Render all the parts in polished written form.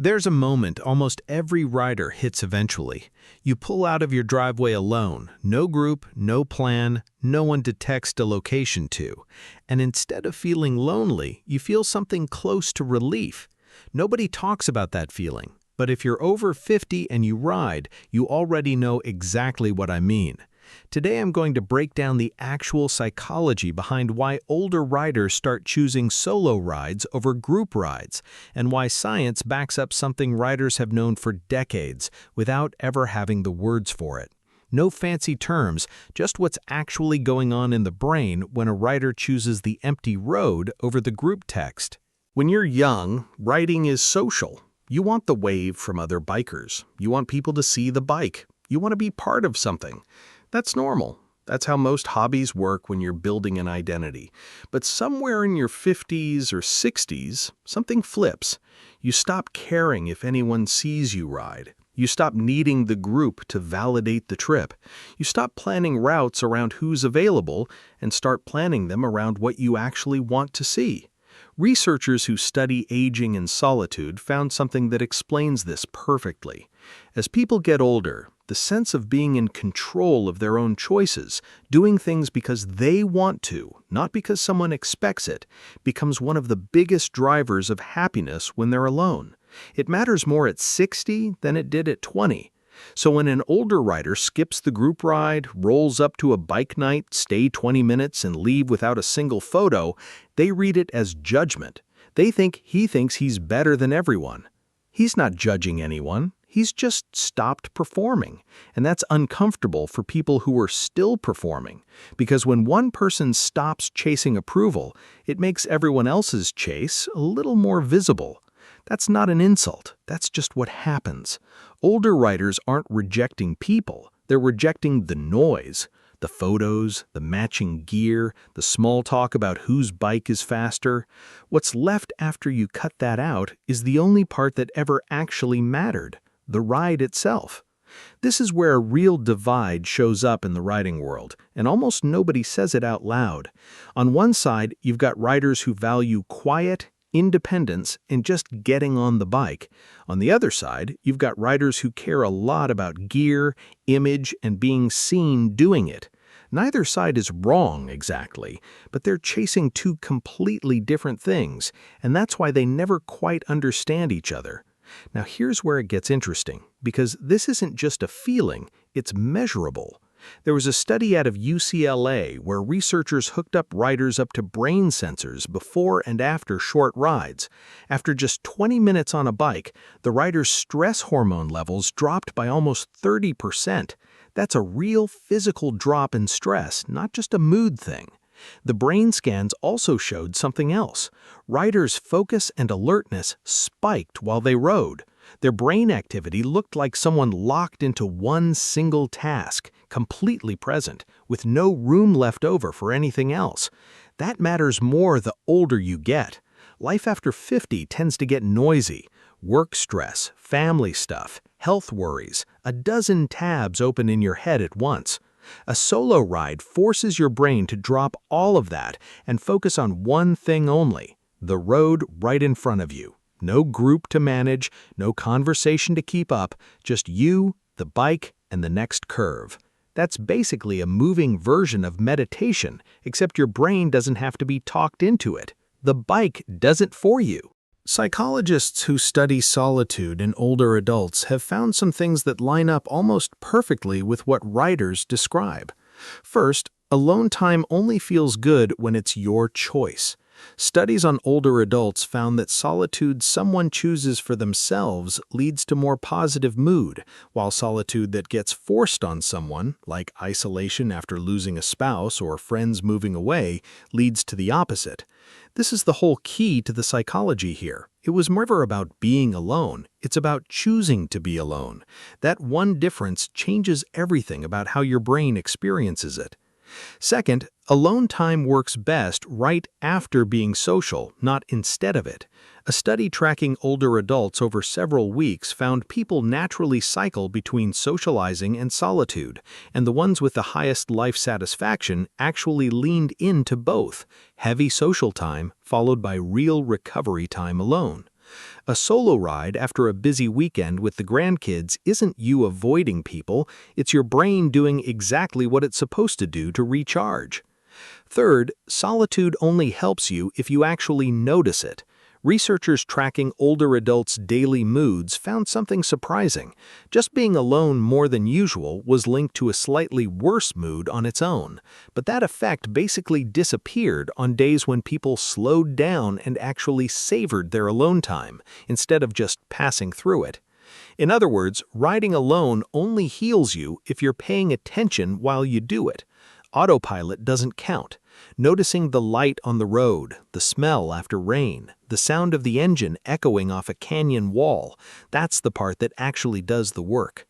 There's a moment almost every rider hits eventually. You pull out of your driveway alone, no group, no plan, no one to text a location to. And instead of feeling lonely, you feel something close to relief. Nobody talks about that feeling, but if you're over 50 and you ride, you already know exactly what I mean. Today I'm going to break down the actual psychology behind why older riders start choosing solo rides over group rides, and why science backs up something riders have known for decades without ever having the words for it. No fancy terms, just what's actually going on in the brain when a rider chooses the empty road over the group text. When you're young, riding is social. You want the wave from other bikers. You want people to see the bike. You want to be part of something. That's normal. That's how most hobbies work when you're building an identity. But somewhere in your 50s or 60s, something flips. You stop caring if anyone sees you ride. You stop needing the group to validate the trip. You stop planning routes around who's available and start planning them around what you actually want to see. Researchers who study aging and solitude found something that explains this perfectly. As people get older, the sense of being in control of their own choices, doing things because they want to, not because someone expects it, becomes one of the biggest drivers of happiness when they're alone. It matters more at 60 than it did at 20. So when an older rider skips the group ride, rolls up to a bike night, stay 20 minutes, and leave without a single photo, they read it as judgment. They think he thinks he's better than everyone. He's not judging anyone. He's just stopped performing, and that's uncomfortable for people who are still performing, because when one person stops chasing approval, it makes everyone else's chase a little more visible. That's not an insult, that's just what happens. Older riders aren't rejecting people, they're rejecting the noise. The photos, the matching gear, the small talk about whose bike is faster. What's left after you cut that out is the only part that ever actually mattered. The ride itself. This is where a real divide shows up in the riding world, and almost nobody says it out loud. On one side, you've got riders who value quiet, independence, and just getting on the bike. On the other side, you've got riders who care a lot about gear, image, and being seen doing it. Neither side is wrong exactly, but they're chasing two completely different things, and that's why they never quite understand each other. Now here's where it gets interesting, because this isn't just a feeling, it's measurable. There was a study out of UCLA where researchers hooked up riders up to brain sensors before and after short rides. After just 20 minutes on a bike, the rider's stress hormone levels dropped by almost 30%. That's a real physical drop in stress, not just a mood thing. The brain scans also showed something else. Riders' focus and alertness spiked while they rode. Their brain activity looked like someone locked into one single task, completely present, with no room left over for anything else. That matters more the older you get. Life after 50 tends to get noisy. Work stress, family stuff, health worries, a dozen tabs open in your head at once. A solo ride forces your brain to drop all of that and focus on one thing only, the road right in front of you. No group to manage, no conversation to keep up, just you, the bike, and the next curve. That's basically a moving version of meditation, except your brain doesn't have to be talked into it. The bike does it for you. Psychologists who study solitude in older adults have found some things that line up almost perfectly with what riders describe. First, alone time only feels good when it's your choice. Studies on older adults found that solitude someone chooses for themselves leads to more positive mood, while solitude that gets forced on someone, like isolation after losing a spouse or friends moving away, leads to the opposite. This is the whole key to the psychology here. It was never about being alone, it's about choosing to be alone. That one difference changes everything about how your brain experiences it. Second, alone time works best right after being social, not instead of it. A study tracking older adults over several weeks found people naturally cycle between socializing and solitude, and the ones with the highest life satisfaction actually leaned into both, heavy social time followed by real recovery time alone. A solo ride after a busy weekend with the grandkids isn't you avoiding people, it's your brain doing exactly what it's supposed to do to recharge. Third, solitude only helps you if you actually notice it. Researchers tracking older adults' daily moods found something surprising. Just being alone more than usual was linked to a slightly worse mood on its own, but that effect basically disappeared on days when people slowed down and actually savored their alone time, instead of just passing through it. In other words, riding alone only heals you if you're paying attention while you do it. Autopilot doesn't count. Noticing the light on the road, the smell after rain, the sound of the engine echoing off a canyon wall, that's the part that actually does the work.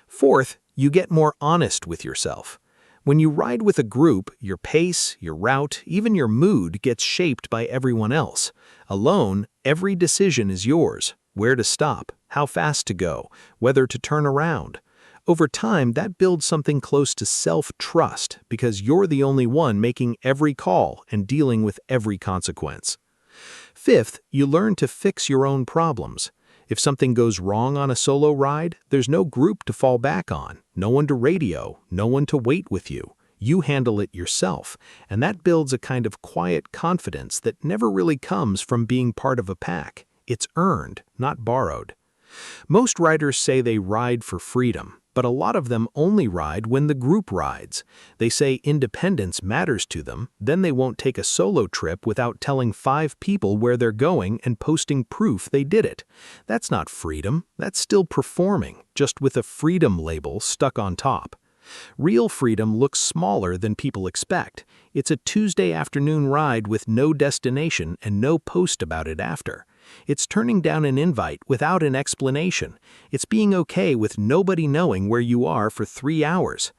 Fourth, you get more honest with yourself. When you ride with a group, your pace, your route, even your mood gets shaped by everyone else. Alone, every decision is yours: where to stop, how fast to go, whether to turn around. Over time, that builds something close to self-trust because you're the only one making every call and dealing with every consequence. Fifth, you learn to fix your own problems. If something goes wrong on a solo ride, there's no group to fall back on, no one to radio, no one to wait with you. You handle it yourself, and that builds a kind of quiet confidence that never really comes from being part of a pack. It's earned, not borrowed. Most riders say they ride for freedom, but a lot of them only ride when the group rides. They say independence matters to them, then they won't take a solo trip without telling 5 people where they're going and posting proof they did it. That's not freedom, that's still performing, just with a freedom label stuck on top. Real freedom looks smaller than people expect. It's a Tuesday afternoon ride with no destination and no post about it after. It's turning down an invite without an explanation. It's being okay with nobody knowing where you are for 3 hours.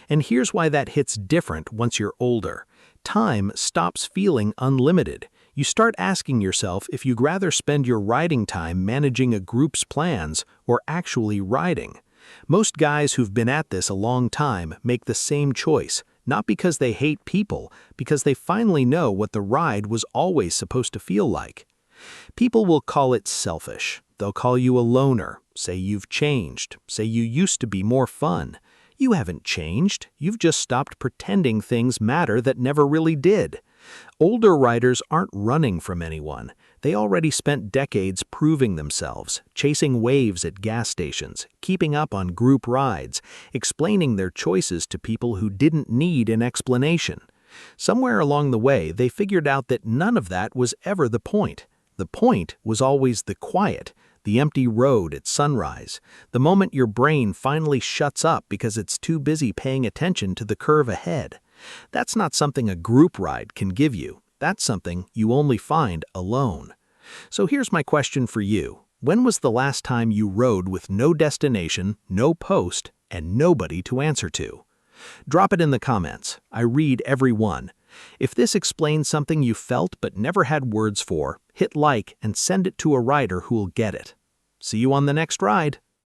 And here's why that hits different once you're older. Time stops feeling unlimited. You start asking yourself if you'd rather spend your riding time managing a group's plans or actually riding. Most guys who've been at this a long time make the same choice, not because they hate people, because they finally know what the ride was always supposed to feel like. People will call it selfish. They'll call you a loner, say you've changed, say you used to be more fun. You haven't changed. You've just stopped pretending things matter that never really did. Older riders aren't running from anyone. They already spent decades proving themselves, chasing waves at gas stations, keeping up on group rides, explaining their choices to people who didn't need an explanation. Somewhere along the way, they figured out that none of that was ever the point. The point was always the quiet, the empty road at sunrise, the moment your brain finally shuts up because it's too busy paying attention to the curve ahead. That's not something a group ride can give you. That's something you only find alone. So here's my question for you. When was the last time you rode with no destination, no post, and nobody to answer to? Drop it in the comments. I read every one. If this explains something you felt but never had words for, hit like and send it to a rider who'll get it. See you on the next ride.